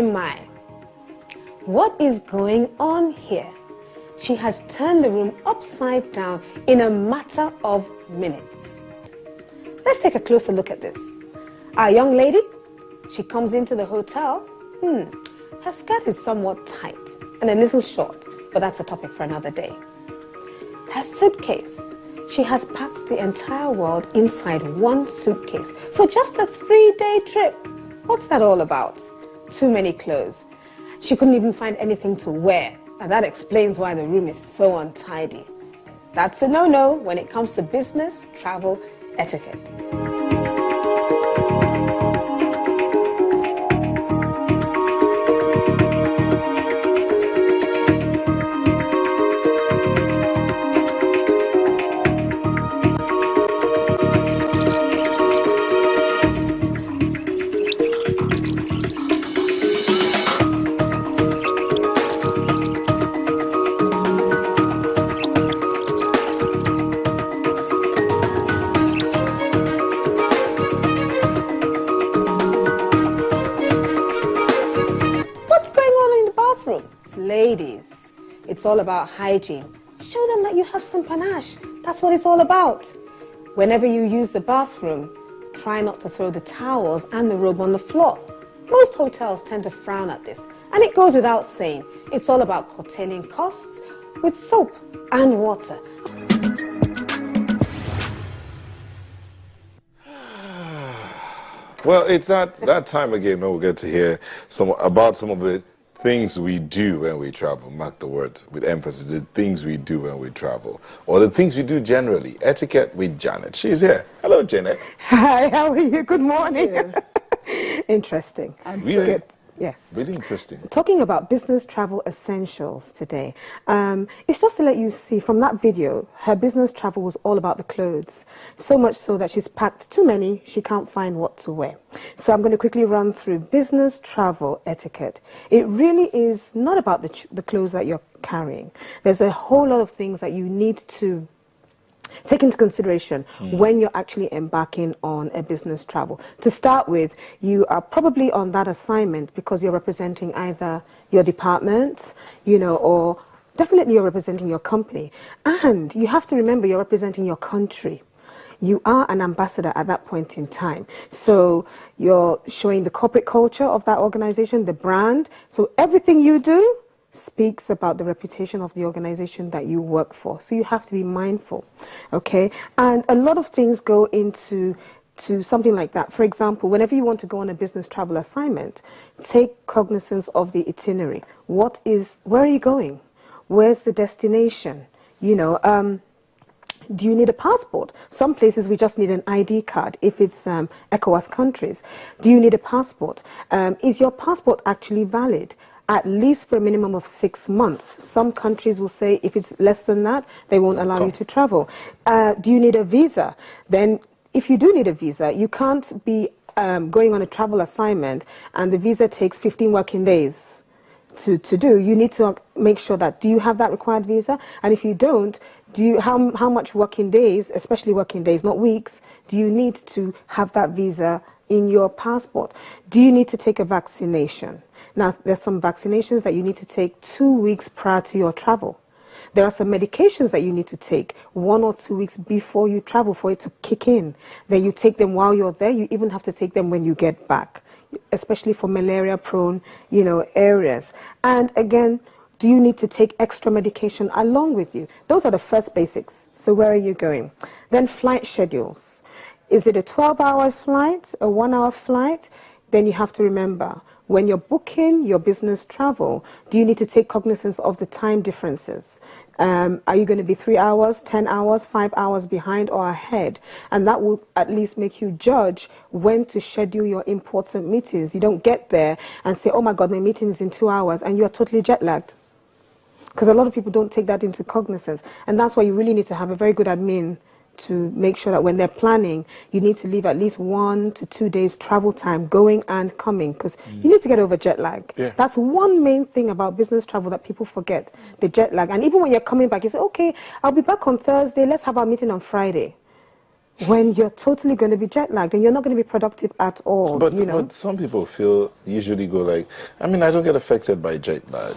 My. What is going on here? She has turned the room upside down in a matter of minutes. Let's take a closer look at this. Our young lady, she comes into the hotel. Her skirt is somewhat tight and a little short, but that's a topic for another day. Her suitcase, she has packed the entire world inside one suitcase for just a 3-day trip. What's that all about? Too many clothes. She couldn't even find anything to wear, and that explains why the room is so untidy. That's a no-no when it comes to business travel etiquette. Ladies, it's all about hygiene. Show them that you have some panache. That's what it's all about. Whenever you use the bathroom, try not to throw the towels and the robe on the floor. Most hotels tend to frown at this, and it goes without saying. It's all about curtailing costs with soap and water. Well, it's that time again when we get to hear about some of the things we do when we travel. Mark the words with emphasis. The things we do when we travel, or the things we do generally. Etiquette with Janet. She's here. Hello, Janet. Hi, how are you? Good morning. Interesting. Really? Good. Yes. Really interesting. Talking about business travel essentials today. It's just to let you see from that video, her business travel was all about the clothes. So much so that she's packed too many, she can't find what to wear. So I'm going to quickly run through business travel etiquette. It really is not about the clothes that you're carrying. There's a whole lot of things that you need to take into consideration when you're actually embarking on a business travel. To start with, you are probably on that assignment because you're representing either your department, or definitely you're representing your company. And you have to remember you're representing your country. You are an ambassador at that point in time. So you're showing the corporate culture of that organization, the brand. So everything you do speaks about the reputation of the organization that you work for. So you have to be mindful, okay? And a lot of things go into something like that. For example, whenever you want to go on a business travel assignment, take cognizance of the itinerary. Where are you going? Where's the destination? Do you need a passport? Some places we just need an ID card if it's ECOWAS countries. Do you need a passport? Is your passport actually valid? At least for a minimum of 6 months. Some countries will say if it's less than that, they won't allow you to travel. Do you need a visa? Then if you do need a visa, you can't be going on a travel assignment and the visa takes 15 working days to do. You need to make sure that, do you have that required visa? And if you don't, how much working days, especially working days, not weeks, do you need to have that visa in your passport? Do you need to take a vaccination? Now, there's some vaccinations that you need to take 2 weeks prior to your travel. There are some medications that you need to take 1 or 2 weeks before you travel for it to kick in. Then you take them while you're there. You even have to take them when you get back, especially for malaria-prone, areas. And again, do you need to take extra medication along with you? Those are the first basics. So where are you going? Then flight schedules. Is it a 12-hour flight, a 1-hour flight? Then you have to remember, when you're booking your business travel, do you need to take cognizance of the time differences? Are you going to be 3 hours, 10 hours, 5 hours behind or ahead? And that will at least make you judge when to schedule your important meetings. You don't get there and say, oh my God, my meeting is in 2 hours, and you are totally jet lagged. Because a lot of people don't take that into cognizance. And that's why you really need to have a very good admin to make sure that when they're planning, you need to leave at least 1 to 2 days travel time going and coming, because you need to get over jet lag. Yeah. That's one main thing about business travel that people forget, the jet lag. And even when you're coming back, you say, okay, I'll be back on Thursday, let's have our meeting on Friday. When you're totally going to be jet lagged and you're not going to be productive at all. But, you know? but some people usually go like, I mean, I don't get affected by jet lag.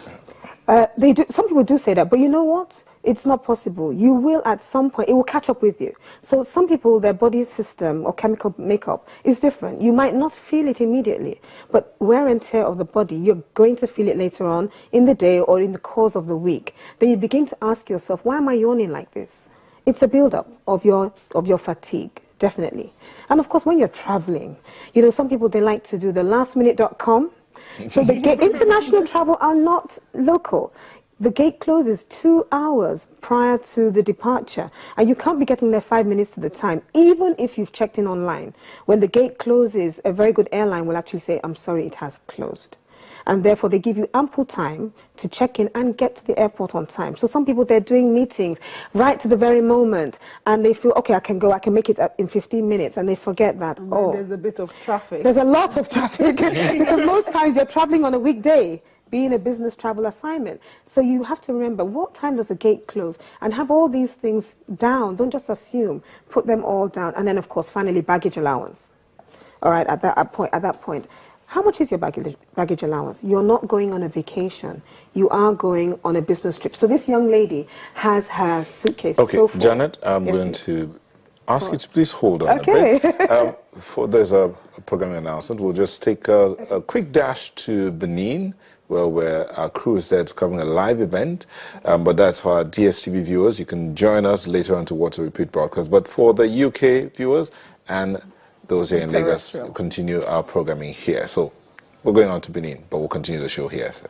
They do. Some people do say that, but you know what? It's not possible. You will at some point, it will catch up with you. So some people, their body system or chemical makeup is different. You might not feel it immediately, but wear and tear of the body, you're going to feel it later on in the day or in the course of the week. Then you begin to ask yourself, why am I yawning like this? It's a build-up of your fatigue, definitely. And of course, when you're traveling, you know, some people, they like to do the lastminute.com. So the international travel are not local. The gate closes 2 hours prior to the departure, and you can't be getting there 5 minutes to the time, even if you've checked in online. When the gate closes, a very good airline will actually say, I'm sorry, it has closed. And therefore, they give you ample time to check in and get to the airport on time. So some people, they're doing meetings right to the very moment, and they feel, okay, I can go, I can make it in 15 minutes, and they forget that, There's a bit of traffic. There's a lot of traffic, because most times you're traveling on a weekday, being a business travel assignment. So you have to remember, what time does the gate close? And have all these things down. Don't just assume. Put them all down. And then, of course, finally, baggage allowance. All right, at that point. How much is your baggage allowance? You're not going on a vacation. You are going on a business trip. So this young lady has her suitcase. Okay, so full. Janet, I'm going to ask you to please hold on Okay. a bit. There's a programming announcement. We'll just take a quick dash to Benin, where our crew is there covering a live event. But that's for our DSTV viewers. You can join us later on to watch a repeat broadcast. But for the UK viewers and those here in Lagos, continue our programming here. So we're going on to Benin, but we'll continue the show here. So.